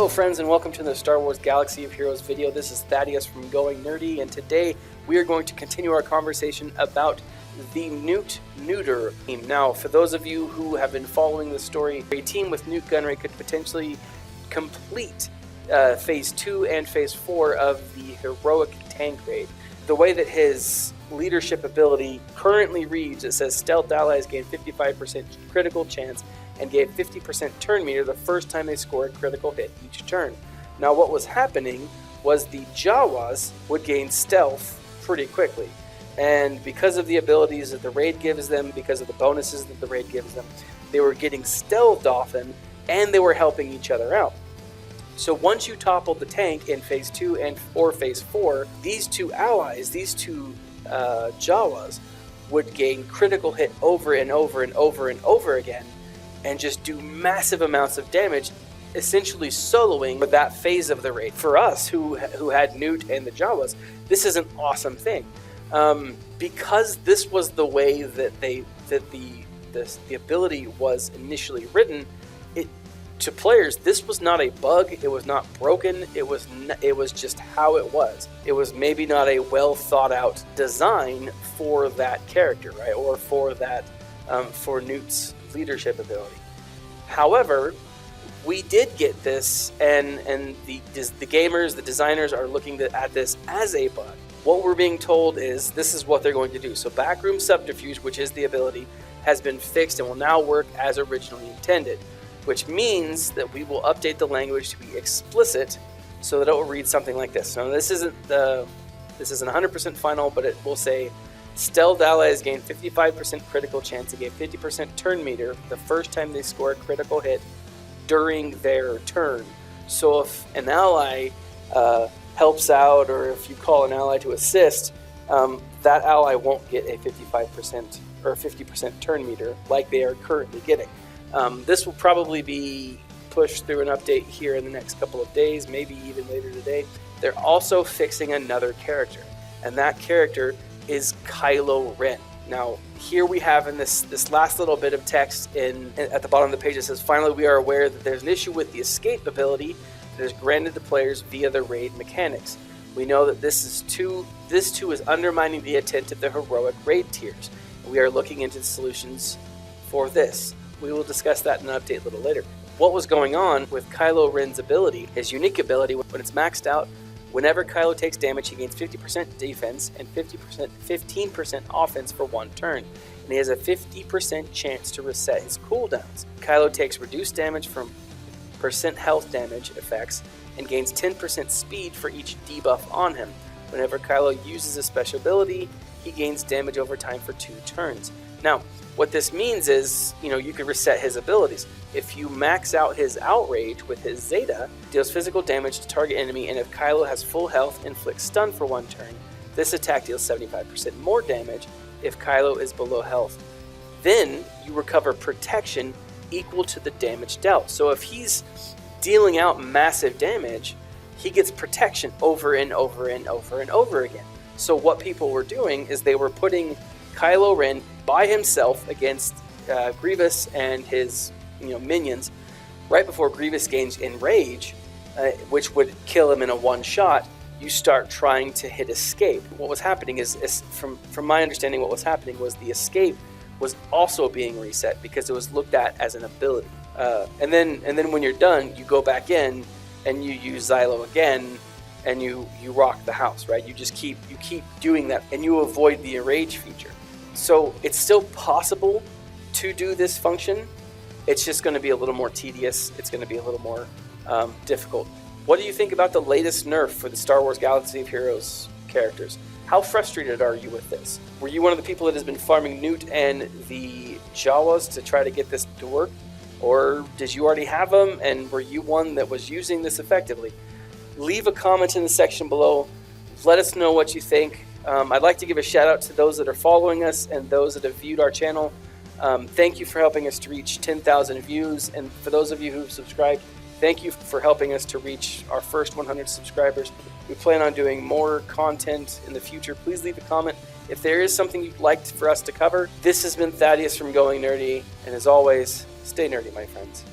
Hello friends, and welcome to the Star Wars Galaxy of Heroes video. This is Thaddeus from Going Nerdy, and today we are going to continue our conversation about the Nute team. Now, for those of you who have been following the story, a team with Nute Gunray could potentially complete Phase 2 and Phase 4 of the heroic tank raid. The way that his leadership ability currently reads, it says stealth allies gain 55% critical chance and gave 50% turn meter the first time they score a critical hit each turn. Now what was happening was the Jawas would gain stealth pretty quickly, and because of the abilities that the raid gives them, because of the bonuses that the raid gives them, they were getting stealthed often and they were helping each other out. So once you toppled the tank in Phase 2 or Phase 4, these two allies, these two Jawas, would gain critical hit over and over and over and over again, and just do massive amounts of damage, essentially soloing for that phase of the raid. For us, who had Nute and the Jawas, this is an awesome thing, because this was the way that the ability was initially written. To players, this was not a bug. It was not broken. It was just how it was. It was maybe not a well thought out design for that character, right, or for that for Nute's leadership ability. However, we did get this, and the gamers, the designers, are looking at this as a bug. What we're being told is this is what they're going to do. So backroom subterfuge, which is the ability, has been fixed and will now work as originally intended, which means that we will update the language to be explicit so that it will read something like this. Now this isn't 100% final, but it will say stealth allies gain 55% critical chance to gain 50% turn meter the first time they score a critical hit during their turn. So if an ally helps out, or if you call an ally to assist, that ally won't get a 55% or 50% turn meter like they are currently getting. This will probably be pushed through an update here in the next couple of days, maybe even later today. They're also fixing another character, and that character is Kylo Ren. Now, here we have in this last little bit of text at the bottom of the page, it says, finally we are aware that there's an issue with the escape ability that is granted to players via the raid mechanics. We know that this too is undermining the intent of the heroic raid tiers. We are looking into solutions for this. We will discuss that in an update a little later. What was going on with Kylo Ren's ability, his unique ability, when it's maxed out, whenever Kylo takes damage, he gains 50% defense and 15% offense for one turn, and he has a 50% chance to reset his cooldowns. Kylo takes reduced damage from percent health damage effects and gains 10% speed for each debuff on him. Whenever Kylo uses a special ability, he gains damage over time for 2 turns. Now, what this means is, you can reset his abilities. If you max out his outrage with his Zeta, deals physical damage to target enemy, and if Kylo has full health, inflicts stun for 1 turn. This attack deals 75% more damage if Kylo is below health. Then you recover protection equal to the damage dealt. So if he's dealing out massive damage, he gets protection over and over and over and over again. So what people were doing is they were putting Kylo Ren by himself against Grievous and his minions right before Grievous gains Enrage, which would kill him in a one shot. You start trying to hit escape. What was happening is from my understanding, what was happening was the escape was also being reset because it was looked at as an ability. And then when you're done, you go back in and you use Xylo again, and you rock the house, right? You keep doing that, and you avoid the Enrage feature. So it's still possible to do this function. It's just going to be a little more tedious. It's going to be a little more difficult. What do you think about the latest nerf for the Star Wars Galaxy of Heroes characters? How frustrated are you with this? Were you one of the people that has been farming Nute and the Jawas to try to get this to work? Or did you already have them, and were you one that was using this effectively? Leave a comment in the section below. Let us know what you think. I'd like to give a shout out to those that are following us and those that have viewed our channel. Thank you for helping us to reach 10,000 views, and for those of you who've subscribed, thank you for helping us to reach our first 100 subscribers. We plan on doing more content in the future. Please leave a comment if there is something you'd like for us to cover. This has been Thaddeus from Going Nerdy, and as always, stay nerdy, my friends.